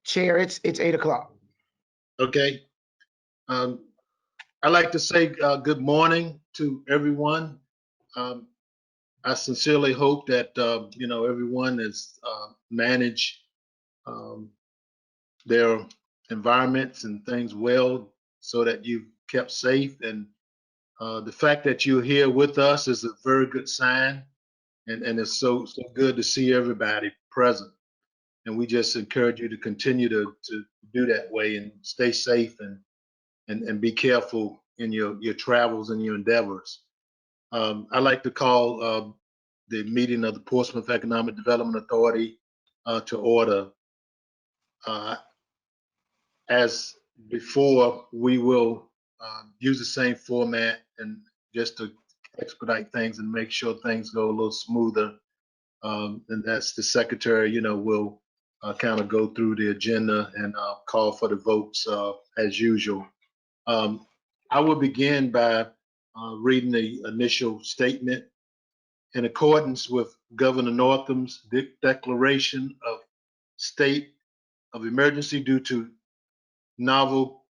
Chair, it's 8 o'clock. Okay. I'd like to say good morning to everyone. I sincerely hope that everyone has managed their environments and things well, so that you've kept safe. And the fact that you're here with us is a very good sign, and it's so good to see everybody present. And we just encourage you to continue to do that way and stay safe and be careful in your travels and your endeavors. I'd like to call the meeting of the Portsmouth Economic Development Authority to order. As before, we will use the same format, and just to expedite things and make sure things go a little smoother. And that's the secretary, will kind of go through the agenda and call for the votes as usual. I will begin by reading the initial statement. In accordance with Governor Northam's declaration of state of emergency due to novel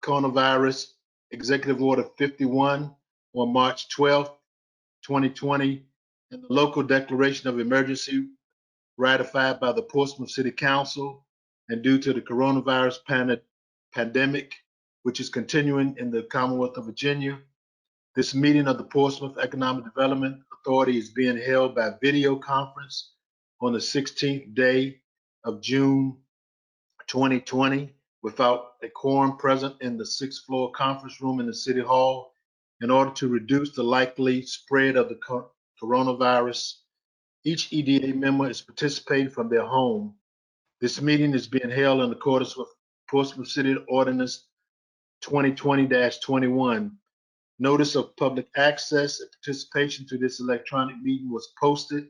coronavirus, Executive Order 51 on March 12th, 2020, and the local declaration of emergency ratified by the Portsmouth City Council, and due to the coronavirus pandemic, which is continuing in the Commonwealth of Virginia, this meeting of the Portsmouth Economic Development Authority is being held by video conference on the 16th day of June 2020, without a quorum present in the 6th floor conference room in the City Hall, in order to reduce the likely spread of the coronavirus. Each EDA member is participating from their home. This meeting is being held in accordance with Portsmouth City Ordinance 2020-21. Notice of public access and participation to this electronic meeting was posted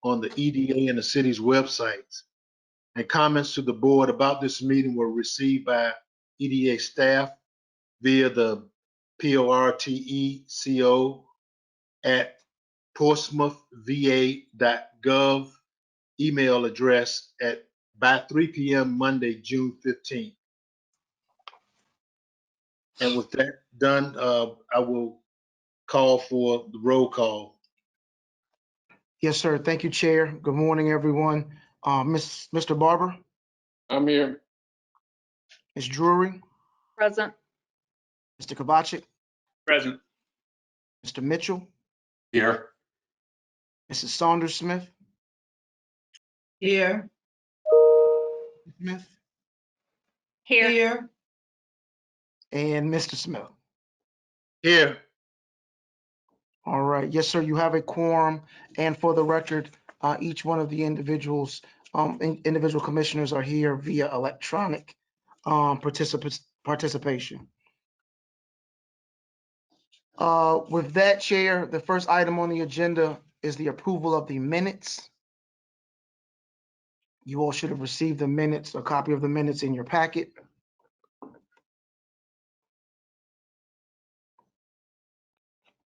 on the EDA and the city's websites. And comments to the board about this meeting were received by EDA staff via the portsmouthva.portsmouthva.gov email address by 3 p.m. Monday, June 15th. And with that done, I will call for the roll call. Yes, sir. Thank you, Chair. Good morning, everyone. Mr. Barber? I'm here. Ms. Drury? Present. Mr. Kovacic? Present. Mr. Mitchell? Here. Mrs. Saunders Smith? Here. Smith? Here. And Mr. Smith? Here. All right. Yes, sir. You have a quorum. And for the record, each one of the individual commissioners are here via electronic participation. With that, Chair, the first item on the agenda is the approval of the minutes. You all should have received the minutes, a copy of the minutes in your packet.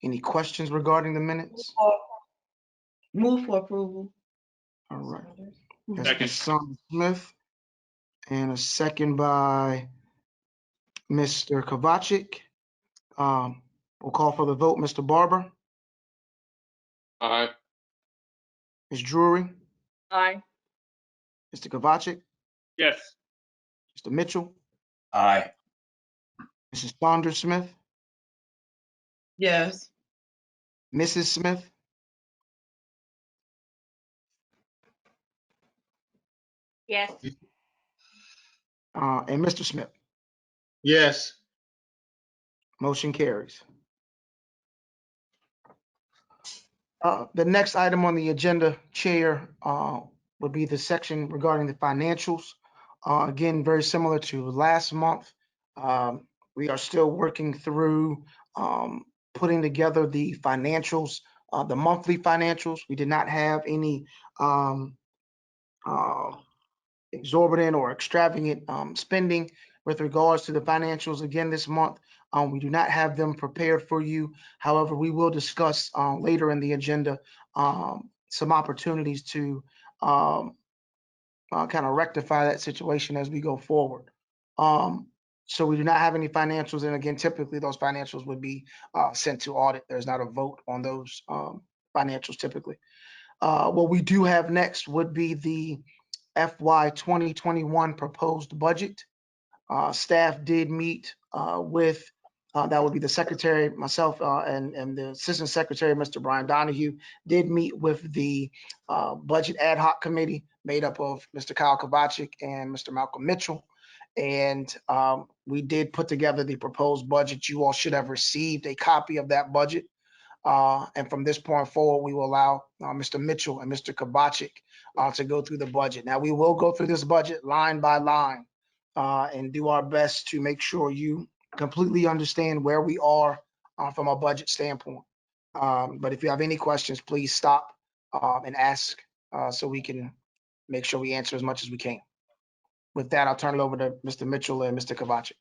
Any questions regarding the minutes? Move for approval. All right. That's Ms. Saunders Smith, and a second by Mr. Kovacic. We'll call for the vote. Mr. Barber? Aye. Ms. Drury? Aye. Mr. Kovacic? Yes. Mr. Mitchell? Aye. Mrs. Saunders Smith? Yes. Mrs. Smith? Yes. And Mr. Smith? Yes. Motion carries. The next item on the agenda, Chair, would be the section regarding the financials. Again, very similar to last month. We are still working through putting together the financials, the monthly financials. We did not have any exorbitant or extravagant spending with regards to the financials again this month. We do not have them prepared for you. However, we will discuss later in the agenda some opportunities to kind of rectify that situation as we go forward. So we do not have any financials, and again, typically those financials would be sent to audit. There's not a vote on those financials typically. What we do have next would be the FY 2021 proposed budget. Staff did meet with, that would be the secretary, myself, and the assistant secretary, Mr. Brian Donahue, did meet with the budget ad hoc committee made up of Mr. Kyle Kovacic and Mr. Malcolm Mitchell. And we did put together the proposed budget. You all should have received a copy of that budget. And from this point forward, we will allow Mr. Mitchell and Mr. Kovacic to go through the budget. Now, we will go through this budget line by line and do our best to make sure you completely understand where we are from a budget standpoint. But if you have any questions, please stop and ask so we can make sure we answer as much as we can. With that, I'll turn it over to Mr. Mitchell and Mr. Kovacic.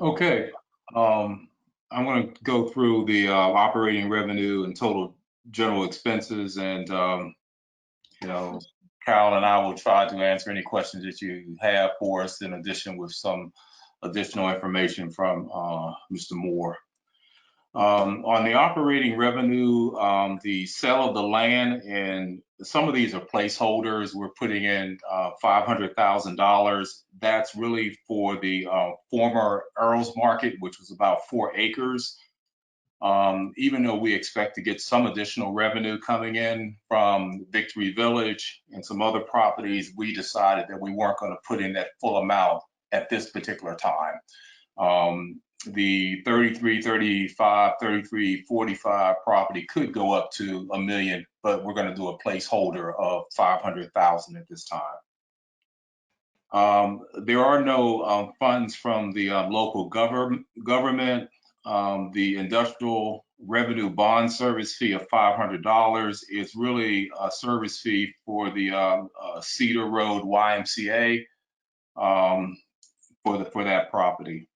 Okay. I'm going to go through the operating revenue and total general expenses, and Carol and I will try to answer any questions that you have for us, in addition with some additional information from Mr. Moore. On the operating revenue, the sale of the land, and some of these are placeholders. We're putting in $500,000. That's really for the former Earls Market, which was about 4 acres. Even though we expect to get some additional revenue coming in from Victory Village and some other properties, we decided that we weren't going to put in that full amount at this particular time. The 3335, 3345 property could go up to $1 million, but we're going to do a placeholder of 500,000 at this time. There are no funds from the local government. The industrial revenue bond service fee of $500 is really a service fee for the Cedar Road YMCA for that property.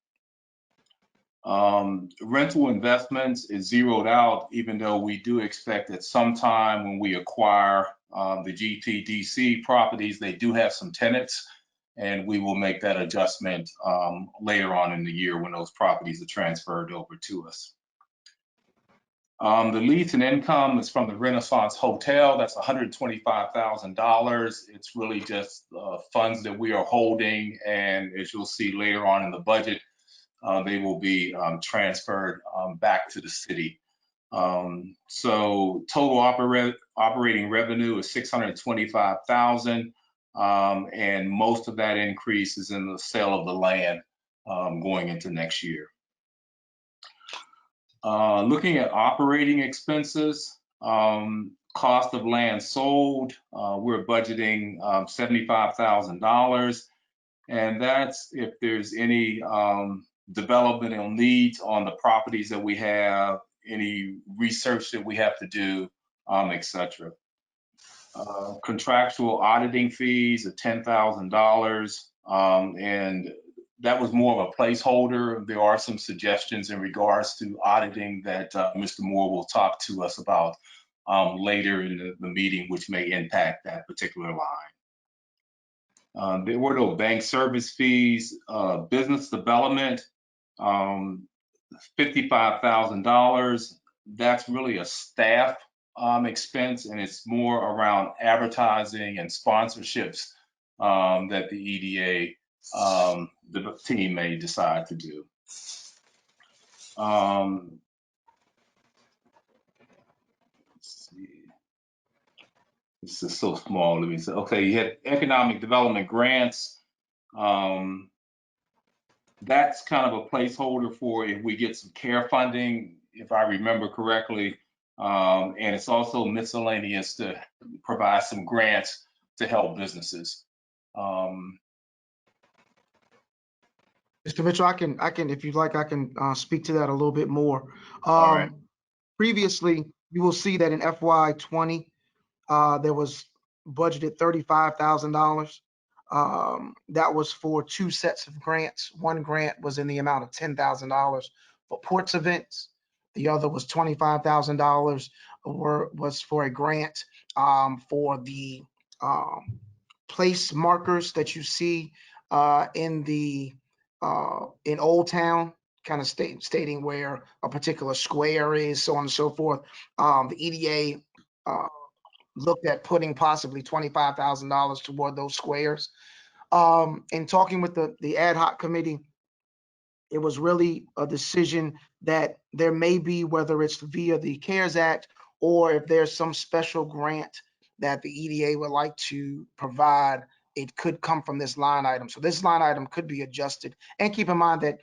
Rental investments is zeroed out, even though we do expect that sometime when we acquire the GTDC properties, they do have some tenants, and we will make that adjustment later on in the year when those properties are transferred over to us. The lease and income is from the Renaissance Hotel. That's $125,000. It's really just funds that we are holding, and as you'll see later on in the budget, they will be transferred back to the city. So total operating revenue is $625,000, and most of that increase is in the sale of the land going into next year. Looking at operating expenses, cost of land sold, we're budgeting $75,000, and that's if there's any developmental needs on the properties that we have, any research that we have to do, etc. Contractual auditing fees of $10,000, and that was more of a placeholder. There are some suggestions in regards to auditing that Mr. Moore will talk to us about later in the meeting, which may impact that particular line. There were no bank service fees. Business development, $55,000. That's really a staff expense, and it's more around advertising and sponsorships that the EDA, the team may decide to do. Let's see. This is so small. Let me say, okay, you had economic development grants. That's kind of a placeholder for if we get some care funding, if I remember correctly. And it's also miscellaneous to provide some grants to help businesses. Mr. Mitchell, I can, if you'd like, I can speak to that a little bit more. All right. Previously, you will see that in FY 20, there was budgeted $35,000. That was for 2 sets of grants. One grant was in the amount of $10,000 for ports events. The other was $25,000 was for a grant for the place markers that you see in Old Town, kind of stating where a particular square is, so on and so forth. The EDA looked at putting possibly $25,000 toward those squares. In talking with the ad hoc committee, it was really a decision that there may be, whether it's via the CARES Act or if there's some special grant that the EDA would like to provide, it could come from this line item. So this line item could be adjusted. And keep in mind that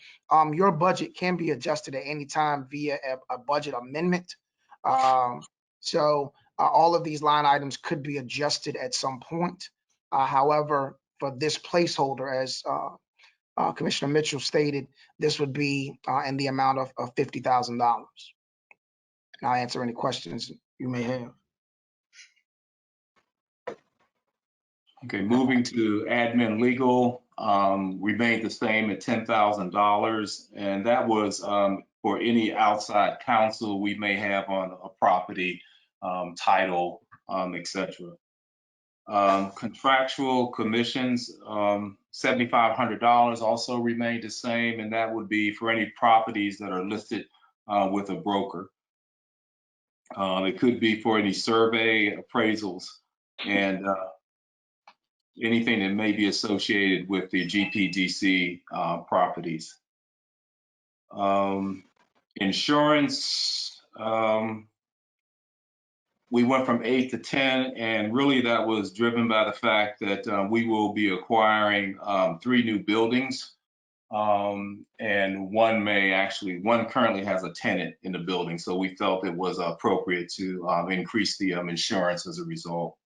your budget can be adjusted at any time via a budget amendment. So all of these line items could be adjusted at some point. However, for this placeholder, as Commissioner Mitchell stated, this would be in the amount of $50,000. And I'll answer any questions you may have. Okay, moving to admin legal, remained the same at $10,000. And that was for any outside counsel we may have on a property, title, et cetera. Contractual commissions, $7,500 also remained the same, and that would be for any properties that are listed with a broker. It could be for any survey, appraisals, and anything that may be associated with the GPDC properties. Insurance, we went from 8 to 10, and really that was driven by the fact that we will be acquiring 3 new buildings, and one currently has a tenant in the building, so we felt it was appropriate to increase the insurance as a result.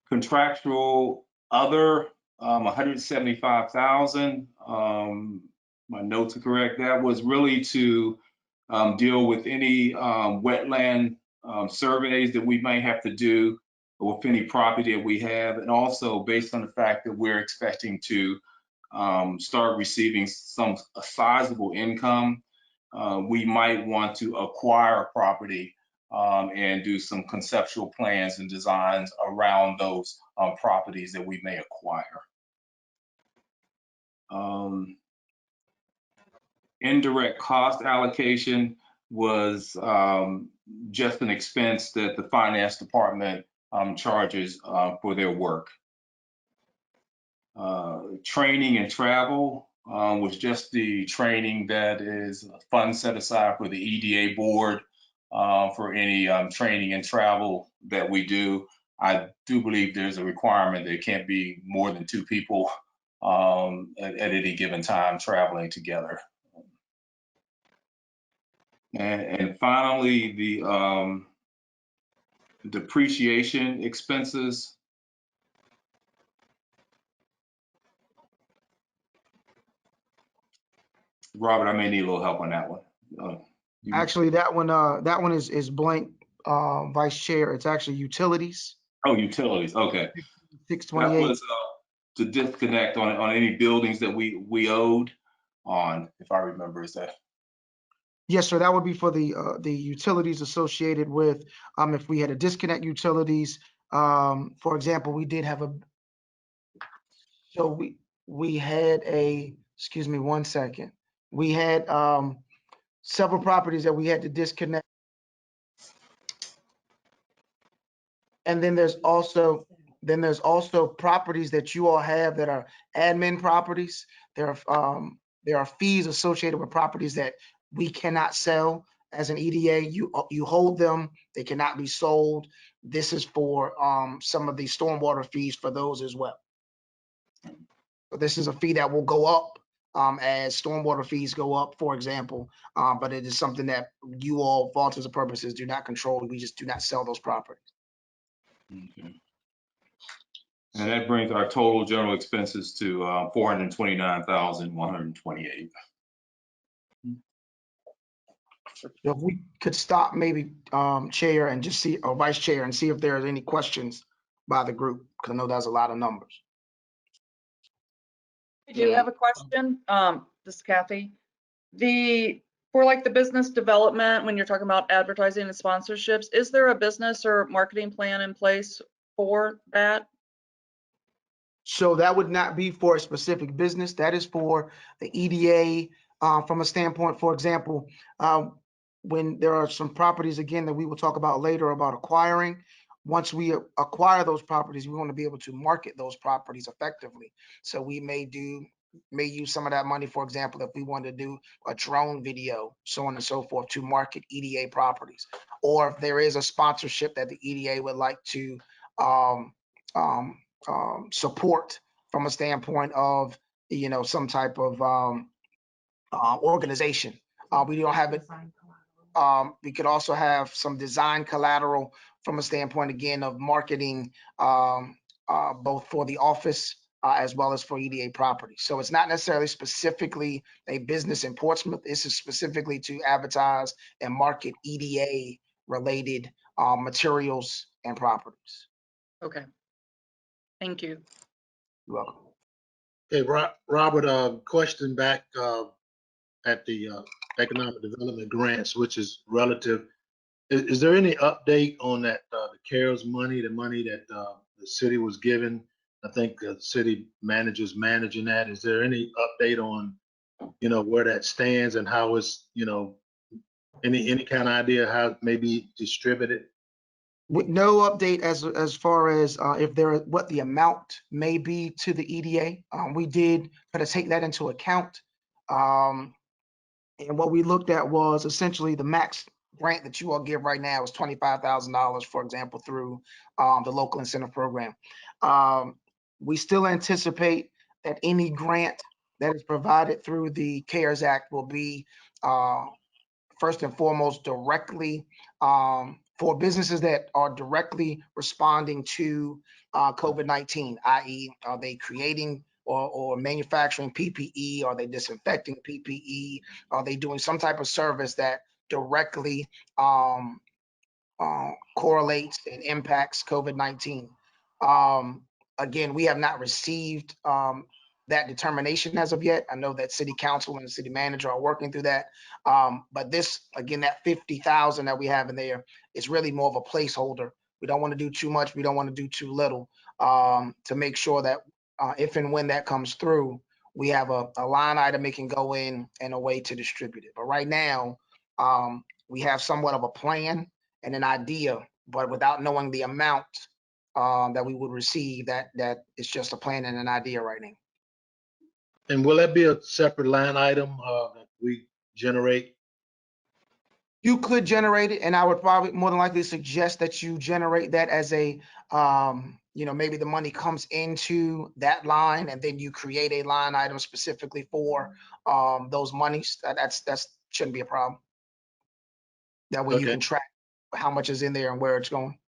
Contractual other, 175,000. My notes are correct. That was really to deal with any wetland surveys that we might have to do with any property that we have, and also based on the fact that we're expecting to start receiving a sizable income, we might want to acquire a property and do some conceptual plans and designs around those properties that we may acquire. Indirect cost allocation was just an expense that the finance department charges for their work. Training and travel was just the training that is a fund set aside for the EDA board for any training and travel that we do. I do believe there's a requirement that it can't be more than 2 people at any given time traveling together. And finally, the depreciation expenses. Robert, I may need a little help on that one. Actually, that one is blank, Vice Chair. It's actually utilities. Oh, utilities. Okay. 628. That was to disconnect on any buildings that we owed on, if I remember, is that? Yes, sir. That would be for the utilities associated with if we had to disconnect utilities. For example, we did have we had excuse me one second. We had several properties that we had to disconnect. And then there's also properties that you all have that are admin properties. There are fees associated with properties that we cannot sell as an EDA. You hold them, they cannot be sold. This is for some of the stormwater fees for those as well. So this is a fee that will go up as stormwater fees go up, for example, but it is something that you all, for all intents and purposes, do not control. We just do not sell those properties. Okay. And that brings our total general expenses to $429,128. So if we could stop maybe Chair and just see, or Vice Chair, and see if there's any questions by the group, because I know that's a lot of numbers. I do have a question. This is Kathy. The For like the business development, when you're talking about advertising and sponsorships, is there a business or marketing plan in place for that? So that would not be for a specific business. That is for the EDA from a standpoint, for example, when there are some properties, again, that we will talk about later about acquiring. Once we acquire those properties, we want to be able to market those properties effectively. So we may use some of that money, for example, if we want to do a drone video, so on and so forth, to market EDA properties. Or if there is a sponsorship that the EDA would like to support from a standpoint of, some type of organization. We don't have it. We could also have some design collateral from a standpoint, again, of marketing, both for the office as well as for EDA property. So it's not necessarily specifically a business in Portsmouth. This is specifically to advertise and market EDA related materials and properties. Okay. Thank you. You're welcome. Okay, Robert, question back at the economic development grants, which is relative. Is there any update on that, the CARES money, the money that the city was given? I think the city manager's managing that. Is there any update on, where that stands and how it's, any kind of idea how it may be distributed? With no update as far as what the amount may be to the EDA. We did kind of take that into account. And what we looked at was essentially the max grant that you all give right now is $25,000, for example, through the local incentive program. We still anticipate that any grant that is provided through the CARES Act will be first and foremost directly for businesses that are directly responding to COVID-19, i.e. are they creating or manufacturing PPE? Are they disinfecting PPE? Are they doing some type of service that directly correlates and impacts COVID-19? Again, we have not received that determination as of yet. I know that city council and the city manager are working through that. But this, again, that 50,000 that we have in there is really more of a placeholder. We don't want to do too much. We don't want to do too little to make sure that if and when that comes through, we have a line item it can go in and a way to distribute it. But right now, we have somewhat of a plan and an idea, but without knowing the amount that we would receive, that it's just a plan and an idea right now. And will that be a separate line item that we generate? You could generate it, and I would probably more than likely suggest that you generate that as a, maybe the money comes into that line and then you create a line item specifically for those monies. That shouldn't be a problem. That way you can track how much is in there and where it's going.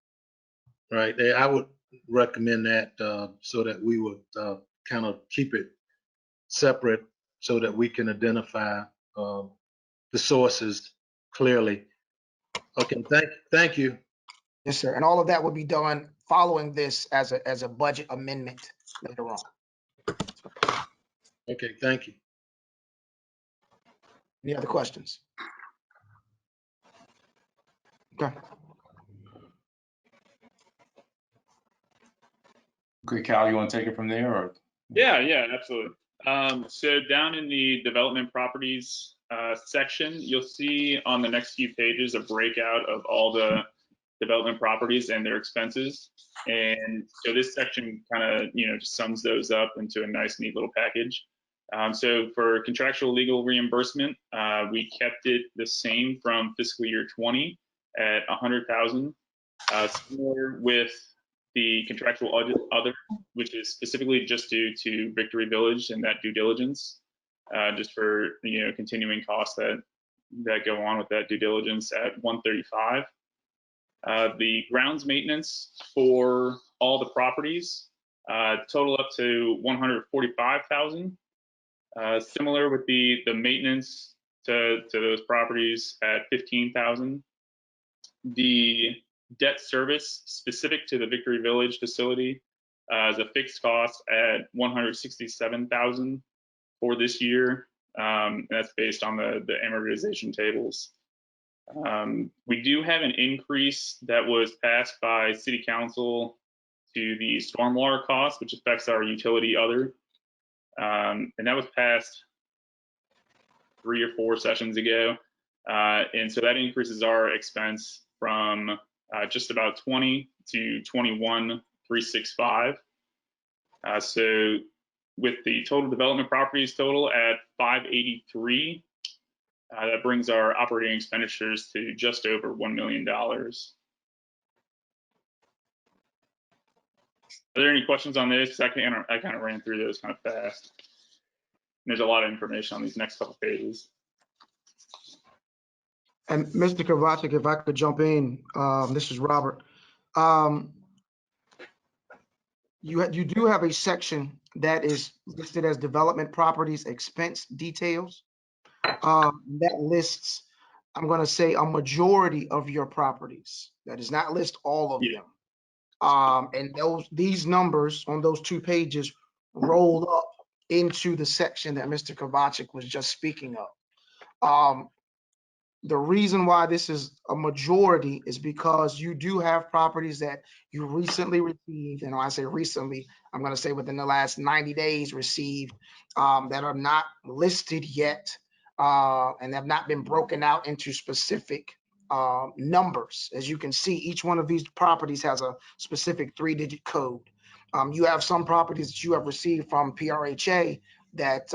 Right. I would recommend that so that we would kind of keep it separate so that we can identify the sources clearly. Okay, thank you. Yes, sir. And all of that will be done following this as a budget amendment later on. Okay, thank you. Any other questions? Okay. Okay, Cal, you want to take it from there, or? Yeah, absolutely. So down in the development properties section, you'll see on the next few pages a breakout of all the development properties and their expenses. And so this section kind of, just sums those up into a nice, neat little package. So for contractual legal reimbursement, we kept it the same from fiscal year 20 at 100,000. Similar with the contractual other, which is specifically just due to Victory Village and that due diligence, just for continuing costs that go on with that due diligence at 135. The grounds maintenance for all the properties total up to 145,000. Similar with the maintenance to those properties at 15,000. The debt service specific to the Victory Village facility is a fixed cost at 167,000 for this year. That's based on the amortization tables. We do have an increase that was passed by City Council to the stormwater cost, which affects our utility other. And that was passed 3 or 4 sessions ago. And so that increases our expense from just about 20 to 21,365. So with the total development properties total at 583, that brings our operating expenditures to just over $1 million. Are there any questions on this? I kind of ran through those kind of fast. There's a lot of information on these next couple pages. And Mr. Kovacic, if I could jump in, this is Robert. You do have a section that is listed as development properties expense details. That lists, I'm going to say, a majority of your properties. That does not list all of them. And these numbers on those 2 pages roll up into the section that Mr. Kovacic was just speaking of. The reason why this is a majority is because you do have properties that you recently received, and when I say recently, I'm going to say within the last 90 days received, that are not listed yet and have not been broken out into specific numbers. As you can see, each one of these properties has a specific 3-digit code. You have some properties that you have received from PRHA that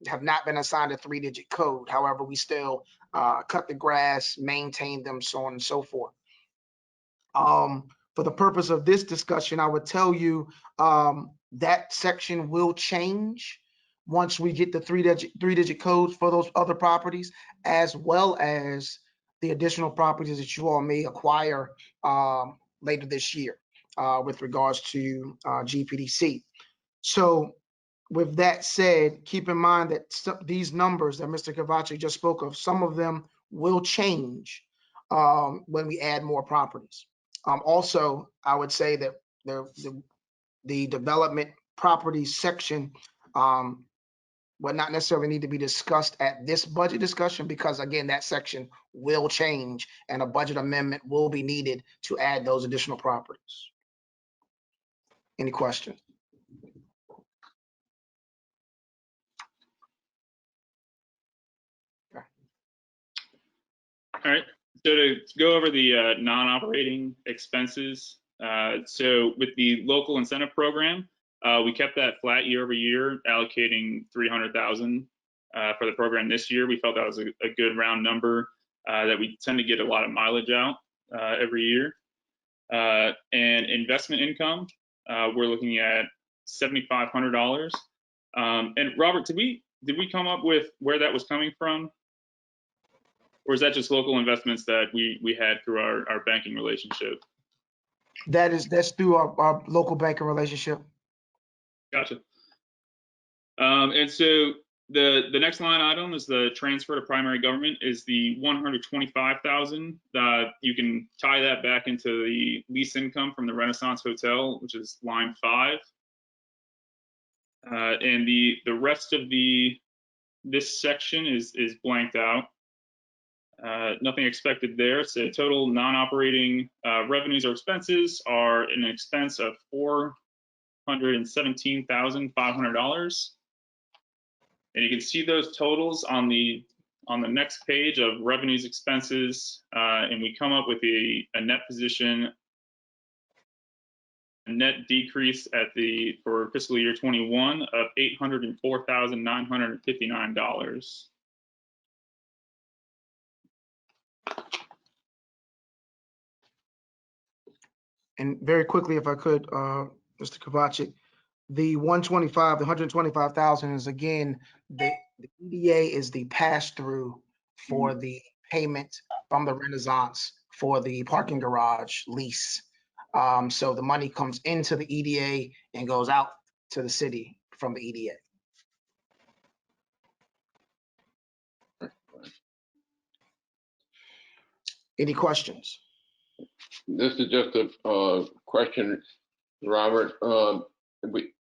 have not been assigned a 3-digit code. However, we still cut the grass, maintain them, so on and so forth. For the purpose of this discussion, I would tell you that section will change once we get the 3-digit codes for those other properties, as well as the additional properties that you all may acquire later this year with regards to GPDC. So with that said, keep in mind that these numbers that Mr. Kovacic just spoke of, some of them will change when we add more properties. Also, I would say that the development properties section would not necessarily need to be discussed at this budget discussion because, again, that section will change and a budget amendment will be needed to add those additional properties. Any questions? All right, so to go over the non-operating expenses, so with the local incentive program, we kept that flat year over year, allocating $300,000 for the program this year. We felt that was a good round number that we tend to get a lot of mileage out every year. And investment income, we're looking at $7,500. And Robert, did we come up with where that was coming from? Or is that just local investments that we had through our banking relationship? That's through our local banking relationship. Gotcha. And so the next line item is the transfer to primary government is the $125,000. You can tie that back into the lease income from the Renaissance Hotel, which is line 5. And the rest of this section is blanked out. Nothing expected there. So total non-operating revenues or expenses are an expense of $417,500. And you can see those totals on the next page of revenues, expenses, and we come up with a net position, a net decrease for fiscal year 21 of $804,959. And very quickly, if I could, Mr. Kovacic, the 125,000 is again, the EDA is the pass-through for the payment from the Renaissance for the parking garage lease. So the money comes into the EDA and goes out to the city from the EDA. Any questions? This is just a question, Robert.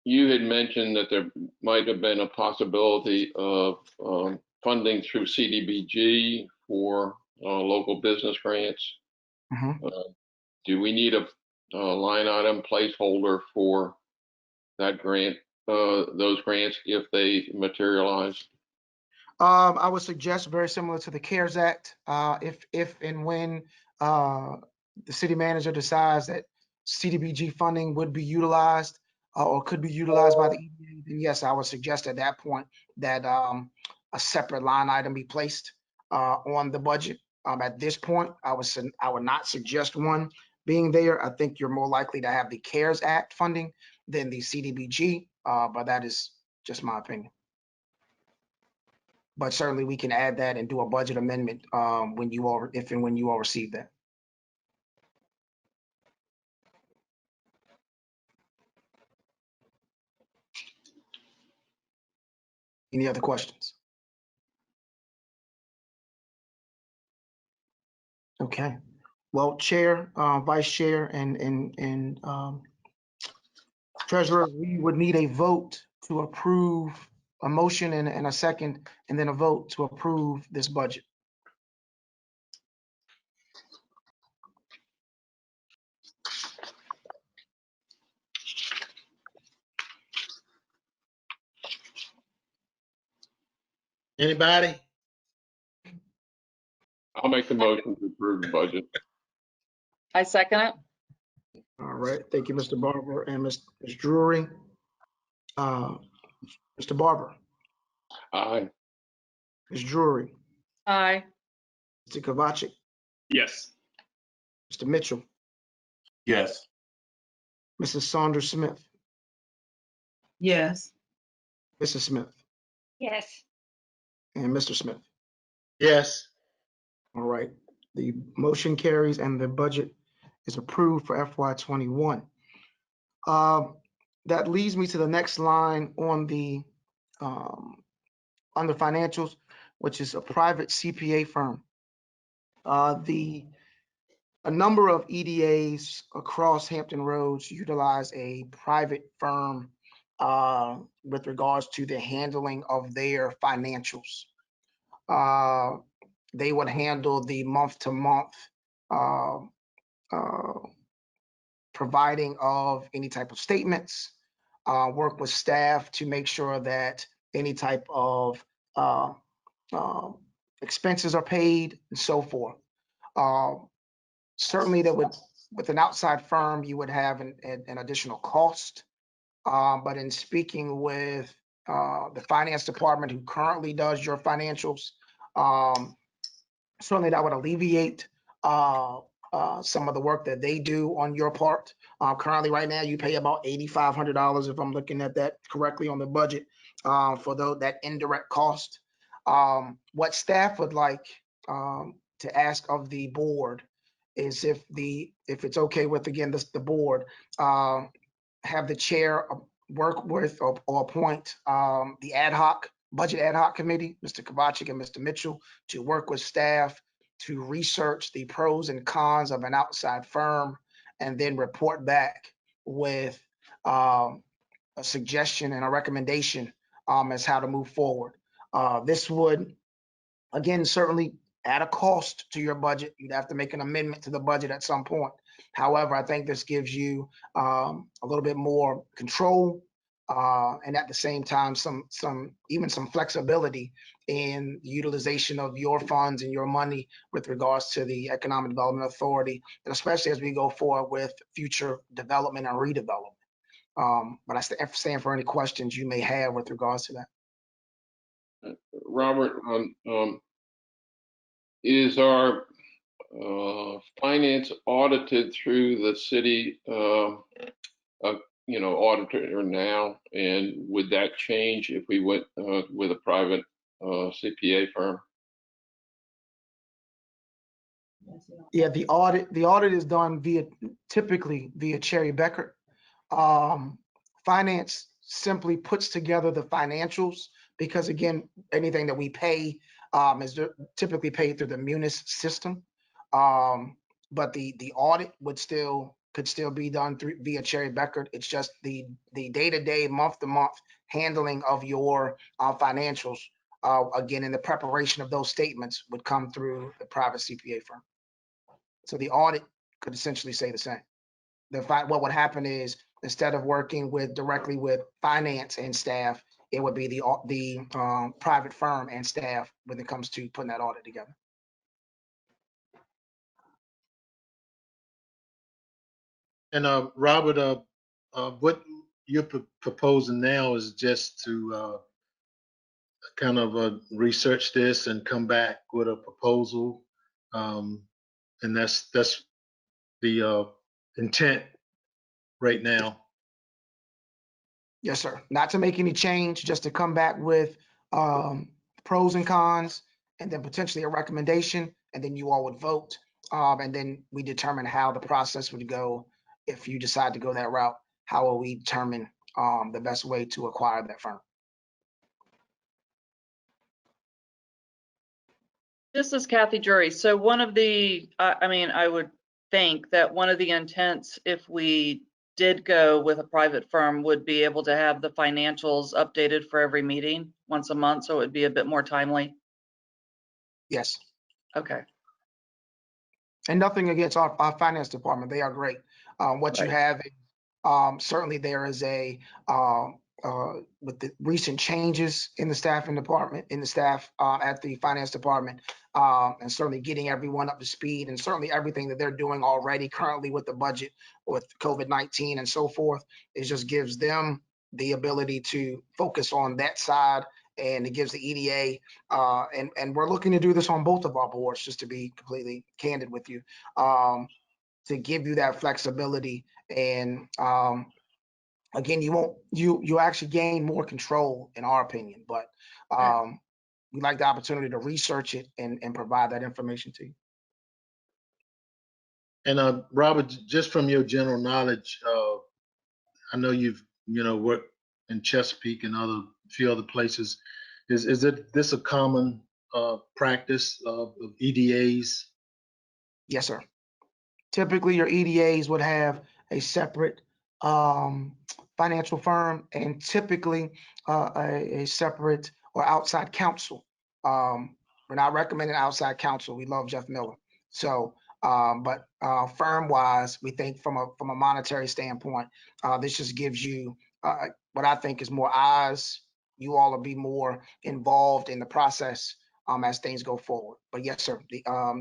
you had mentioned that there might have been a possibility of funding through CDBG for local business grants. Mhm. Do we need a line item placeholder for that grant, those grants if they materialize? I would suggest very similar to the CARES Act. If and when the city manager decides that CDBG funding would be utilized or could be utilized by the EDA, then yes, I would suggest at that point that a separate line item be placed on the budget. At this point, I would not suggest one being there. I think you're more likely to have the CARES Act funding than the CDBG, but that is just my opinion. But certainly we can add that and do a budget amendment if and when you all receive that. Any other questions? Okay. Well, Chair, Vice Chair, and Treasurer, we would need a vote to approve a motion and a second, and then a vote to approve this budget. Anybody? I'll make the motion to approve the budget. I second it. All right. Thank you, Mr. Barber and Ms. Drury. Mr. Barber, Aye. Ms. Drury, Aye. Mr. Kovacic, Yes. Mr. Mitchell, Yes. Mrs. Saunders Smith, Yes. Mrs. Smith, Yes. and Mr. Smith. Yes. All right, the motion carries and the budget is approved for FY21. That leads me to the next line on the under financials, which is a private CPA firm. A number of EDAs across Hampton Roads utilize a private firm with regards to the handling of their financials. They would handle the month-to-month providing of any type of statements, work with staff to make sure that any type of expenses are paid and so forth. Certainly that would, with an outside firm, you would have an additional cost. But in speaking with the finance department who currently does your financials, certainly that would alleviate some of the work that they do on your part. Currently, right now, you pay about $8,500, if I'm looking at that correctly on the budget, for that indirect cost. What staff would like to ask of the board is if it's okay with, again, the board, have the chair work with or appoint the budget ad hoc committee, Mr. Kovacic and Mr. Mitchell, to work with staff to research the pros and cons of an outside firm and then report back with a suggestion and a recommendation as how to move forward. This would, again, certainly add a cost to your budget. You'd have to make an amendment to the budget at some point. However, I think this gives you a little bit more control and at the same time some flexibility in the utilization of your funds and your money with regards to the Economic Development Authority, and especially as we go forward with future development and redevelopment. But I stand for any questions you may have with regards to that. Robert, is our finance audited through the city, auditor now? And would that change if we went with a private CPA firm? Yeah, the audit is done typically via Cherry Beckert. Finance simply puts together the financials because, again, anything that we pay is typically paid through the Munis system. But the audit would still could still be done through via Cherry Beckert. It's just the day-to-day, month-to-month handling of your financials. Again, in the preparation of those statements would come through the private CPA firm. So the audit could essentially say the same. What would happen is instead of working directly with finance and staff, it would be the private firm and staff when it comes to putting that audit together. And Robert, what you're proposing now is just to kind of research this and come back with a proposal, and that's the intent right now. Yes, sir. Not to make any change, just to come back with pros and cons, and then potentially a recommendation, and then you all would vote, and then we determine how the process would go. If you decide to go that route, how will we determine the best way to acquire that firm? This is Kathy Drury. So one of the, I mean, I would think that one of the intents, if we did go with a private firm, would be able to have the financials updated for every meeting once a month, so it would be a bit more timely. Yes. Okay. And nothing against our finance department. They are great. What you Right. have, certainly there is with the recent changes in the staffing department, at the finance department, and certainly getting everyone up to speed, and certainly everything that they're doing already currently with the budget, with COVID-19 and so forth, it just gives them the ability to focus on that side, and it gives the EDA, and we're looking to do this on both of our boards, just to be completely candid with you, to give you that flexibility. And again, you actually gain more control, in our opinion, but we like the opportunity to research it and provide that information to you. And Robert, just from your general knowledge, I know you've worked in Chesapeake and a few other places. Is this a common practice of EDAs? Yes, sir. Typically, your EDAs would have a separate financial firm, and typically a separate or outside counsel. We're not recommending outside counsel. We love Jeff Miller. So, but firm-wise, we think from a monetary standpoint, this just gives you what I think is more eyes. You all will be more involved in the process as things go forward. But yes, sir,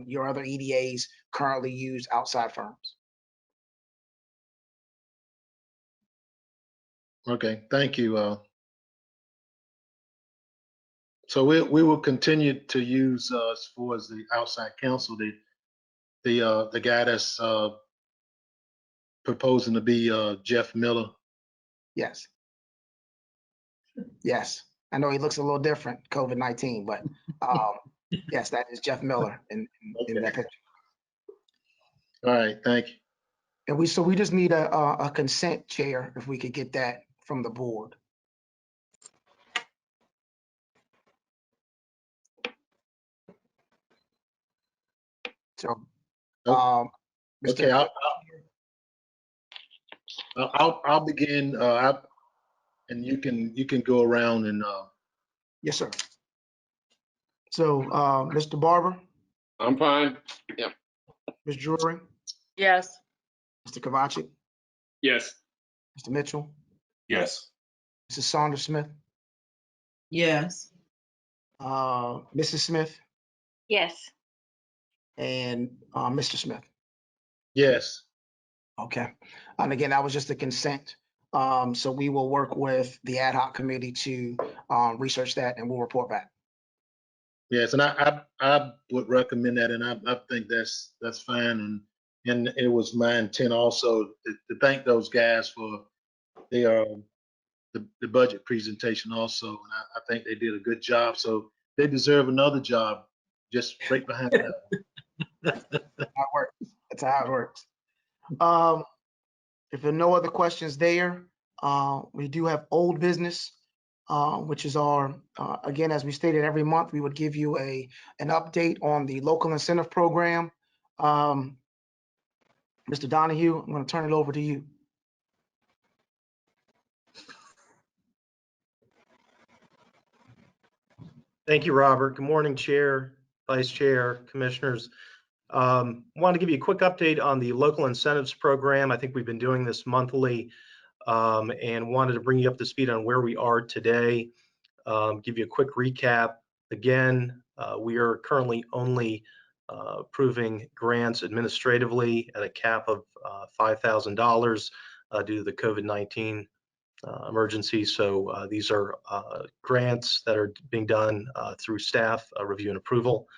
your other EDAs currently use outside firms. Okay, thank you. So we will continue to use as far as the outside counsel, the guy that's proposing to be Jeff Miller. Yes. Yes. I know he looks a little different, COVID-19, but yes, that is Jeff Miller in that picture. All right, thank you. And we just need a consent, Chair, if we could get that from the board. So, Okay, Mr. I'll begin, and you can go around and. Yes, sir. So, Mr. Barber, I'm fine. Ms. Drury, Yes. Mr. Kovacic, Yes. Mr. Mitchell, Yes. Mrs. Saunders Smith, Yes. Mrs. Smith, Yes. and Mr. Smith. Yes. Okay. And again, that was just a consent. So we will work with the ad hoc committee to research that, and we'll report back. Yes, and I would recommend that, and I think that's fine, and it was my intent also to thank those guys for the budget presentation also, and I think they did a good job. So they deserve another job just right behind that. That's how it works. That's how it works. If there are no other questions there, we do have old business, which is our, again, as we stated, every month, we would give you an update on the local incentive program. Mr. Donahue, I'm going to turn it over to you. Thank you, Robert. Good morning, Chair, Vice Chair, Commissioners. Want to give you a quick update on the local incentives program. I think we've been doing this monthly, and wanted to bring you up to speed on where we are today. Give you a quick recap. Again, we are currently only approving grants administratively at a cap of $5,000 due to the COVID-19 emergency. So these are grants that are being done through staff review and approval.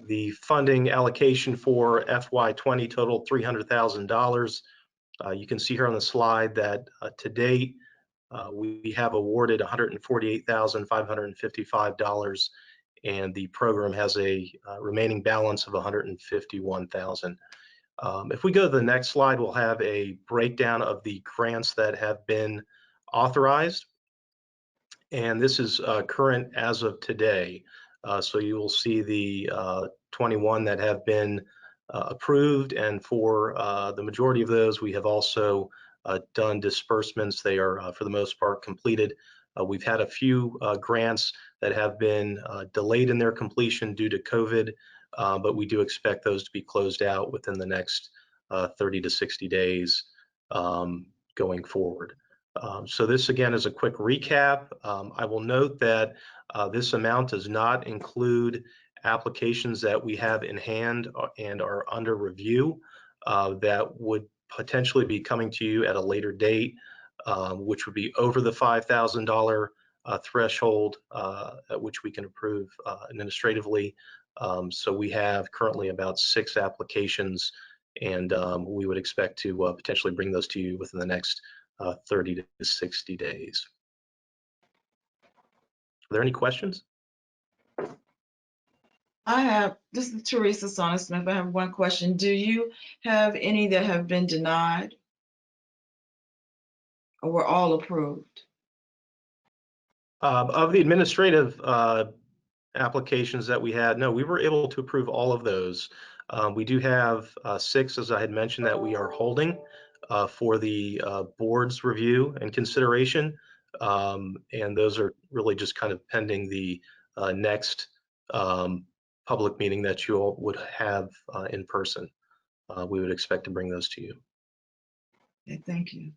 The funding allocation for FY20 totaled $300,000. You can see here on the slide that to date, we have awarded $148,555, and the program has a remaining balance of $151,000. If we go to the next slide, we'll have a breakdown of the grants that have been authorized. And this is current as of today. So you will see the 21 that have been approved. And for the majority of those, we have also done disbursements. They are, for the most part, completed. We've had a few grants that have been delayed in their completion due to COVID, but we do expect those to be closed out within the next 30 to 60 days going forward. So this again is a quick recap. I will note that this amount does not include applications that we have in hand and are under review that would potentially be coming to you at a later date, which would be over the $5,000 threshold at which we can approve administratively. So we have currently about 6 applications, and we would expect to potentially bring those to you within the next 30 to 60 days. Are there any questions? This is Teresa Sonner-Smith. I have one question. Do you have any that have been denied, or were all approved? Of the administrative applications that we had, no, we were able to approve all of those. We do have 6, as I had mentioned, that we are holding for the board's review and consideration. And those are really just kind of pending the next public meeting that you all would have in person. We would expect to bring those to you. Okay, thank you.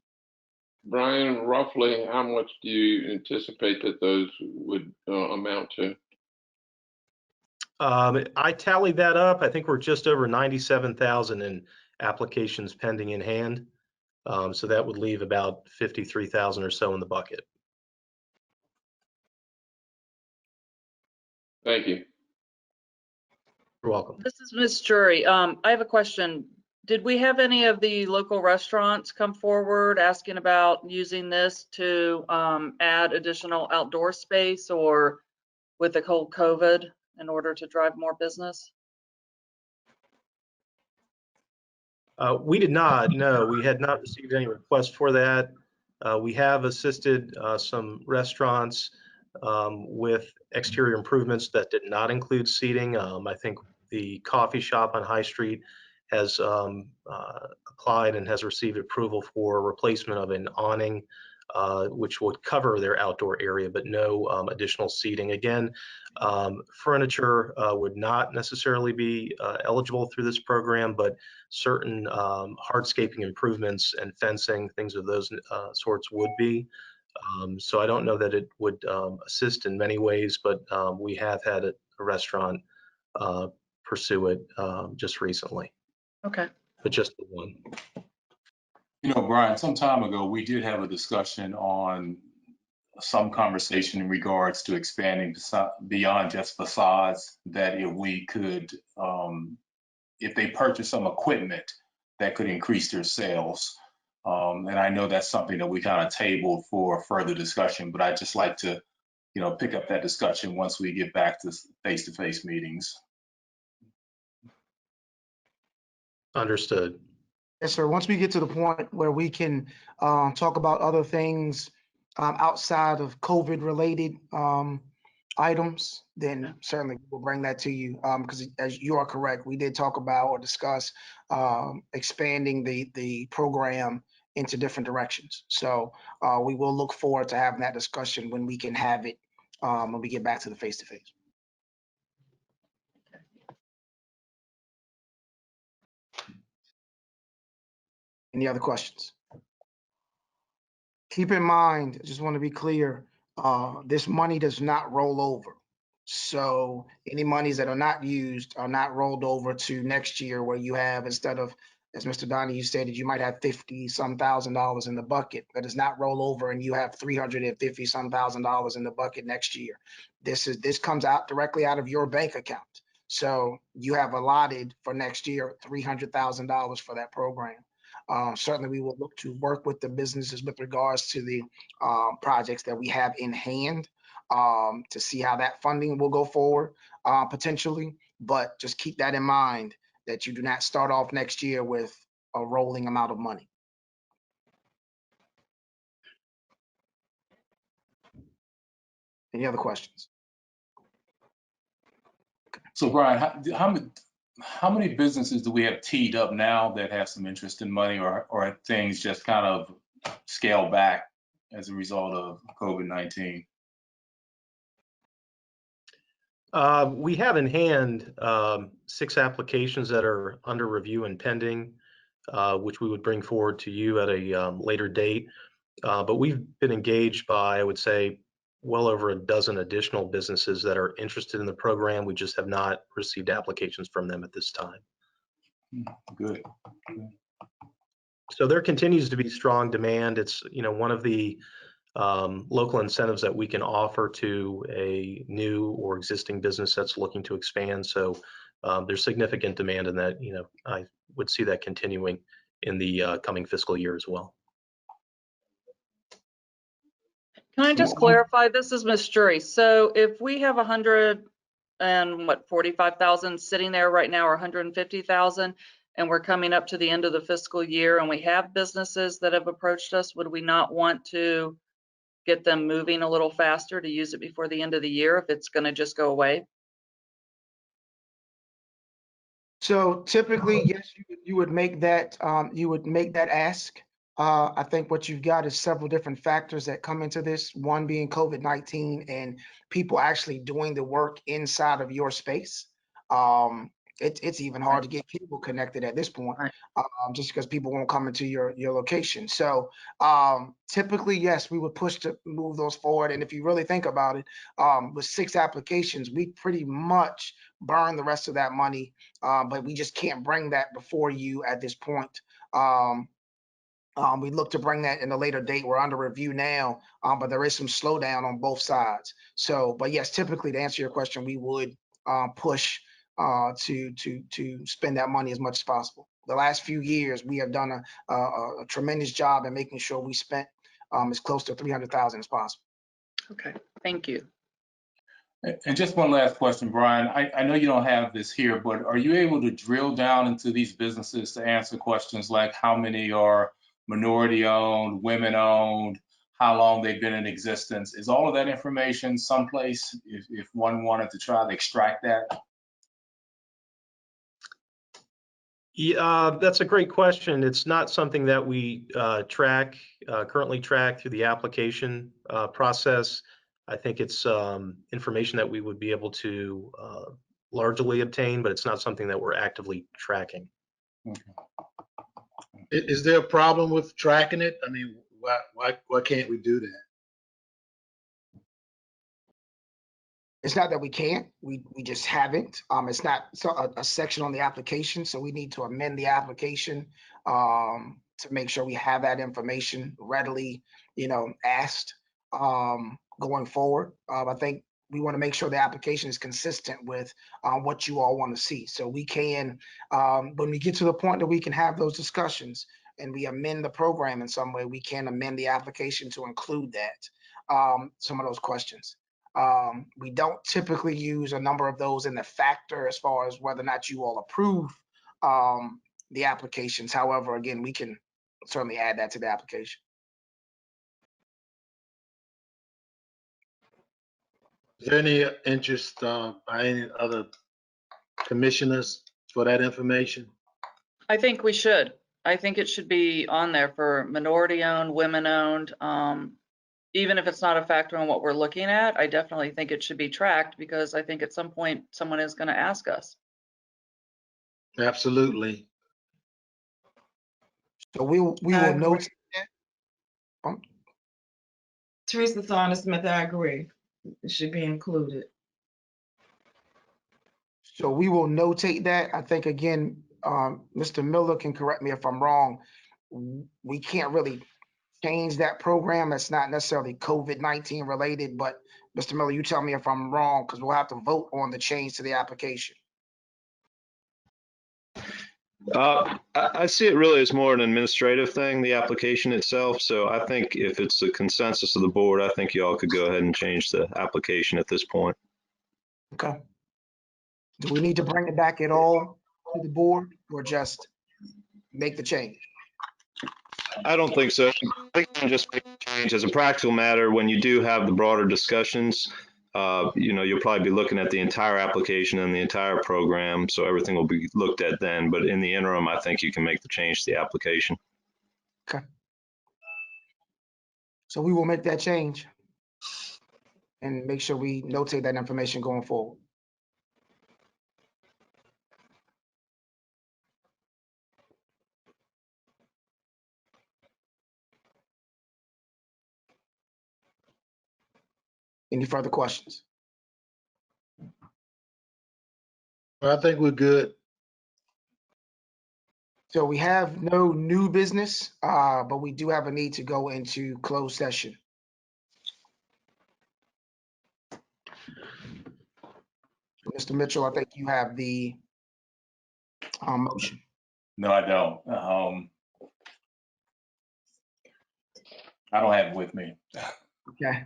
Brian, roughly how much do you anticipate that those would amount to? I tallied that up. I think we're just over 97,000 in applications pending in hand. So that would leave about 53,000 or so in the bucket. Thank you. You're welcome. This is Ms. Jury. I have a question. Did we have any of the local restaurants come forward asking about using this to add additional outdoor space, or with the whole COVID in order to drive more business? We did not, no, we had not received any requests for that. We have assisted some restaurants with exterior improvements that did not include seating. I think the coffee shop on High Street has applied and has received approval for replacement of an awning, which would cover their outdoor area, but no additional seating. Again, furniture would not necessarily be eligible through this program, but certain hardscaping improvements and fencing, things of those sorts would be. So I don't know that it would assist in many ways, but we have had a restaurant pursue it just recently. Okay. But just the one. You know, Brian, some time ago, we did have a discussion on some conversation in regards to expanding beyond just facades, that if we could, if they purchase some equipment that could increase their sales. And I know that's something that we kind of tabled for further discussion, but I'd just like to, you know, pick up that discussion once we get back to face-to-face meetings. Understood. Yes, sir. Once we get to the point where we can talk about other things outside of COVID related items, then certainly we'll bring that to you. Because as you are correct, we did talk about or discuss expanding the program into different directions. So we will look forward to having that discussion when we can have it when we get back to the face-to-face. Any other questions? Keep in mind, I just want to be clear, this money does not roll over. So any monies that are not used are not rolled over to next year, where you have, instead of, as Mr. Donahue stated, you might have 50 some $1,000s in the bucket. That does not roll over and you have 350 some $1,000s in the bucket next year. This comes out directly out of your bank account. So you have allotted for next year $300,000 for that program. Certainly, we will look to work with the businesses with regards to the projects that we have in hand to see how that funding will go forward potentially. But just keep that in mind that you do not start off next year with a rolling amount of money. Any other questions? So Brian, how many businesses do we have teed up now that have some interest in money, or have things just kind of scaled back as a result of COVID-19? We have in hand 6 applications that are under review and pending, which we would bring forward to you at a later date. But we've been engaged by, I would say, well over a dozen additional businesses that are interested in the program. We just have not received applications from them at this time. Good. So there continues to be strong demand. It's, one of the local incentives that we can offer to a new or existing business that's looking to expand. So there's significant demand in that. I would see that continuing in the coming fiscal year as well. Can I just clarify? This is Ms. Jury. So if we have 145,000 sitting there right now, or 150,000, and we're coming up to the end of the fiscal year and we have businesses that have approached us, would we not want to get them moving a little faster to use it before the end of the year if it's going to just go away? So typically, yes, you would make that ask. I think what you've got is several different factors that come into this. One being COVID-19 and people actually doing the work inside of your space. It's even hard to get people connected at this point, just because people won't come into your location. So typically, yes, we would push to move those forward. And if you really think about it, with 6 applications, we pretty much burn the rest of that money, but we just can't bring that before you at this point. We look to bring that in a later date. We're under review now, but there is some slowdown on both sides. So, but yes, typically, to answer your question, we would push to spend that money as much as possible. The last few years, we have done a tremendous job in making sure we spent as close to 300,000 as possible. Okay, thank you. And just one last question, Brian. I know you don't have this here, but are you able to drill down into these businesses to answer questions like how many are minority owned, women owned, how long they've been in existence? Is all of that information someplace if one wanted to try to extract that? Yeah, that's a great question. It's not something that we currently track through the application process. I think it's information that we would be able to largely obtain, but it's not something that we're actively tracking. Okay. Is there a problem with tracking it? I mean, why can't we do that? It's not that we can't, we just haven't. It's not a section on the application, so we need to amend the application to make sure we have that information readily, asked going forward. I think we want to make sure the application is consistent with what you all want to see. So we can, when we get to the point that we can have those discussions and we amend the program in some way, we can amend the application to include that, some of those questions. We don't typically use a number of those in the factor as far as whether or not you all approve the applications. However, again, we can certainly add that to the application. Is there any interest by any other commissioners for that information? I think we should. I think it should be on there for minority-owned, women-owned. Even if it's not a factor in what we're looking at, I definitely think it should be tracked because I think at some point someone is going to ask us. Absolutely. So we will I agree. note. Teresa Saunders Smith, I agree. It should be included. So we will notate that. I think again, Mr. Miller can correct me if I'm wrong. We can't really change that program. That's not necessarily COVID-19 related, but Mr. Miller, you tell me if I'm wrong, because we'll have to vote on the change to the application. I see it really as more an administrative thing, the application itself. So I think if it's the consensus of the board, I think you all could go ahead and change the application at this point. Okay. Do we need to bring it back at all to the board or just make the change? I don't think so. I think you can just make the change as a practical matter. When you do have the broader discussions, you'll probably be looking at the entire application and the entire program. So everything will be looked at then. But in the interim, I think you can make the change to the application. Okay. So we will make that change and make sure we notate that information going forward. Any further questions? Well, I think we're good. So we have no new business, but we do have a need to go into closed session. Mr. Mitchell, I think you have the motion. No, I don't. I don't have it with me. Okay.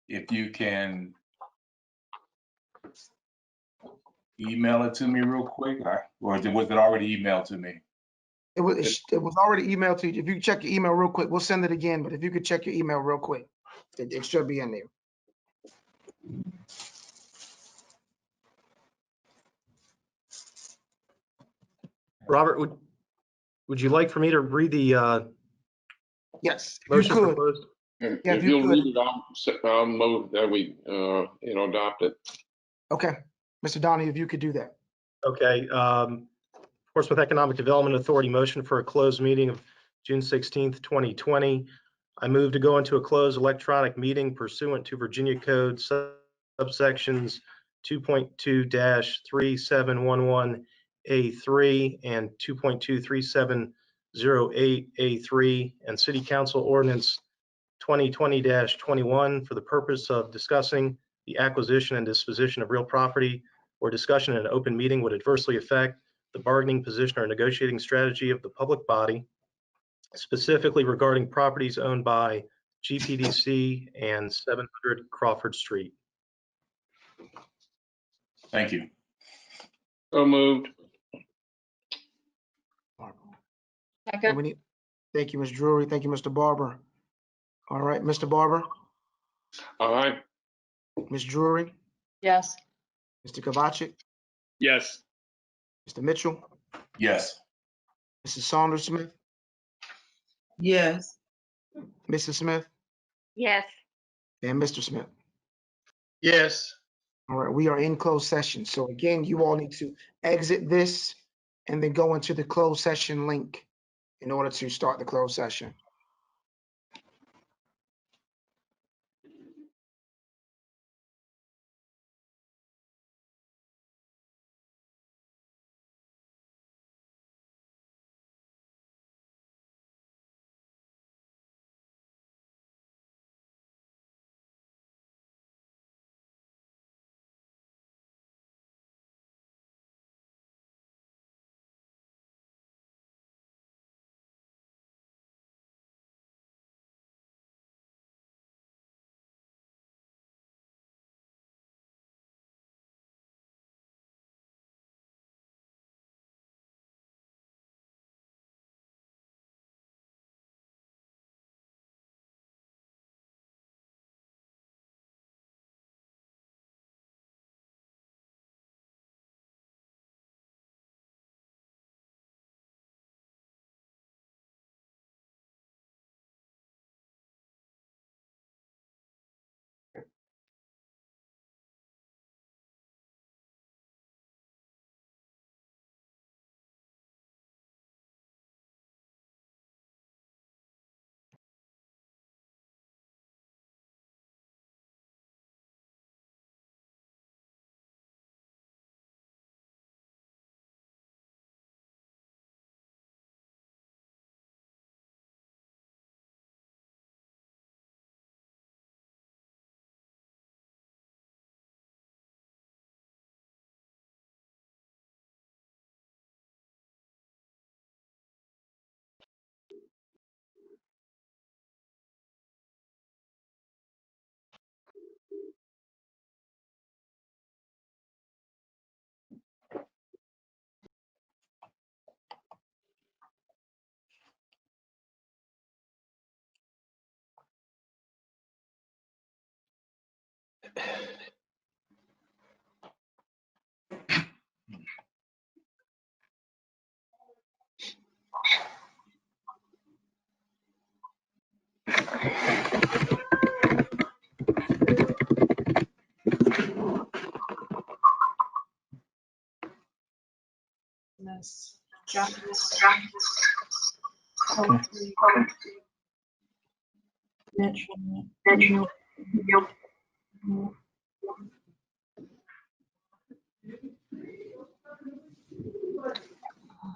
If you can email it to me real quick, or was it already emailed to me? It was already emailed to you. If you could check your email real quick, we'll send it again, but if you could check your email real quick, it should be in there. Robert, would you like for me to read the Yes, if you motion could. proposed? And Yeah, if if you you'll could. read it, I'll move that we, adopt it. Okay. Mr. Donnie, if you could do that. Okay. Portsmouth Economic Development Authority motion for a closed meeting of June 16th, 2020. I move to go into a closed electronic meeting pursuant to Virginia Code subsections 2.2-3711A3 and 2.23708A3 and City Council Ordinance 2020-21 for the purpose of discussing the acquisition and disposition of real property, or discussion in an open meeting would adversely affect the bargaining position or negotiating strategy of the public body, specifically regarding properties owned by GPDC and 700 Crawford Street. Thank you. So moved. Second. Thank you, Ms. Drury. Thank you, Mr. Barber. All right, Mr. Barber, Aye. Ms. Drury, Yes. Mr. Kovacic, Yes. Mr. Mitchell, Yes. Mrs. Saunders Smith, Yes. Mrs. Smith, Yes. and Mr. Smith. Yes. All right, we are in closed session. So again, you all need to exit this and then go into the closed session link in order to start the closed session.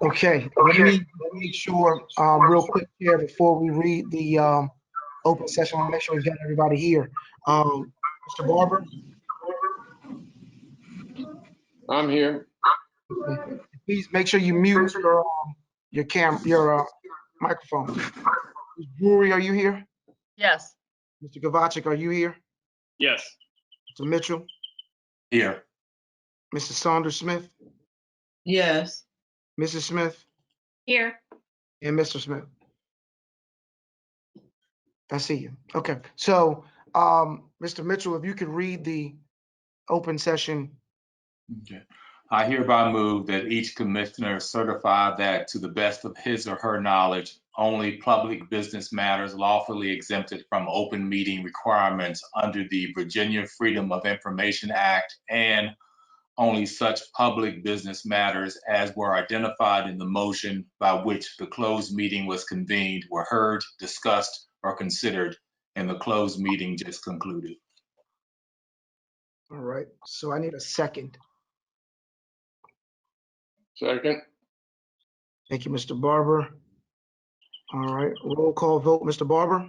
Okay, let me make sure, real quick here before we read the open session, I want to make sure we've got everybody here. Mr. Barber, I'm here. please make sure you mute your microphone. Ms. Drury, are you here? Yes. Mr. Kovacic, are you here? Yes. Mr. Mitchell, Here. Mrs. Saunders Smith, Yes. Mrs. Smith, Here. and Mr. Smith. I see you. Okay, so Mr. Mitchell, if you could read the open session. Okay. I hereby move that each commissioner certify that to the best of his or her knowledge, only public business matters lawfully exempted from open meeting requirements under the Virginia Freedom of Information Act, and only such public business matters as were identified in the motion by which the closed meeting was convened were heard, discussed, or considered in the closed meeting just concluded. All right, so I need a second. Second. Thank you, Mr. Barber. All right, roll call vote, Mr. Barber,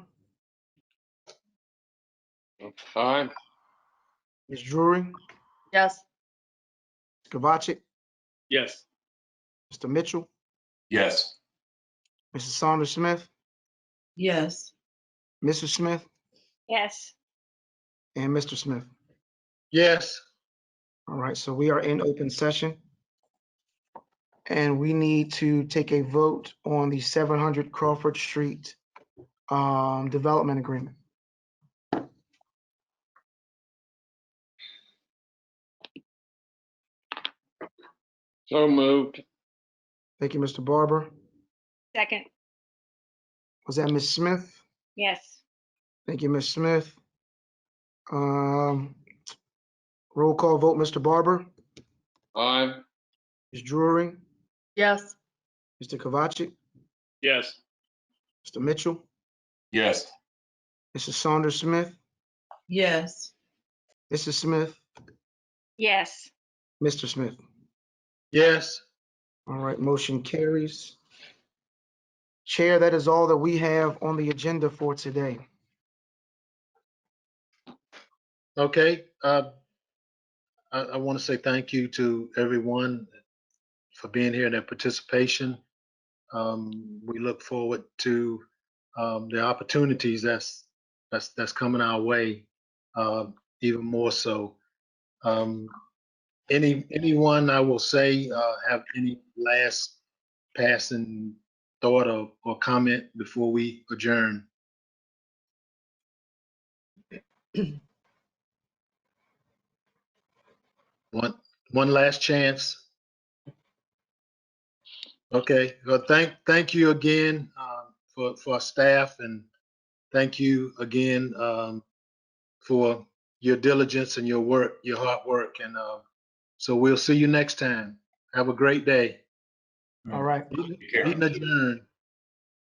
Aye. Ms. Drury, Yes. Kovacic, Yes. Mr. Mitchell, Yes. Mrs. Saunders Smith, Yes. Mrs. Smith, Yes. and Mr. Smith. Yes. All right, so we are in open session. And we need to take a vote on the 700 Crawford Street development agreement. So moved. Thank you, Mr. Barber. Second. Was that Ms. Smith? Yes. Thank you, Ms. Smith. Roll call vote, Mr. Barber, Aye. Ms. Drury, Yes. Mr. Kovacic, Yes. Mr. Mitchell, Yes. Mrs. Saunders Smith, Yes. Mrs. Smith, Yes. Mr. Smith. Yes. All right, motion carries. Chair, that is all that we have on the agenda for today. Okay. I want to say thank you to everyone for being here and their participation. We look forward to the opportunities that's coming our way, even more so. Anyone I will say have any last passing thought or comment before we adjourn? One last chance. Okay. Well, thank you again for our staff, and thank you again for your diligence and your work, your hard work, and so we'll see you next time. Have a great day. All right. Take care. Meeting adjourned.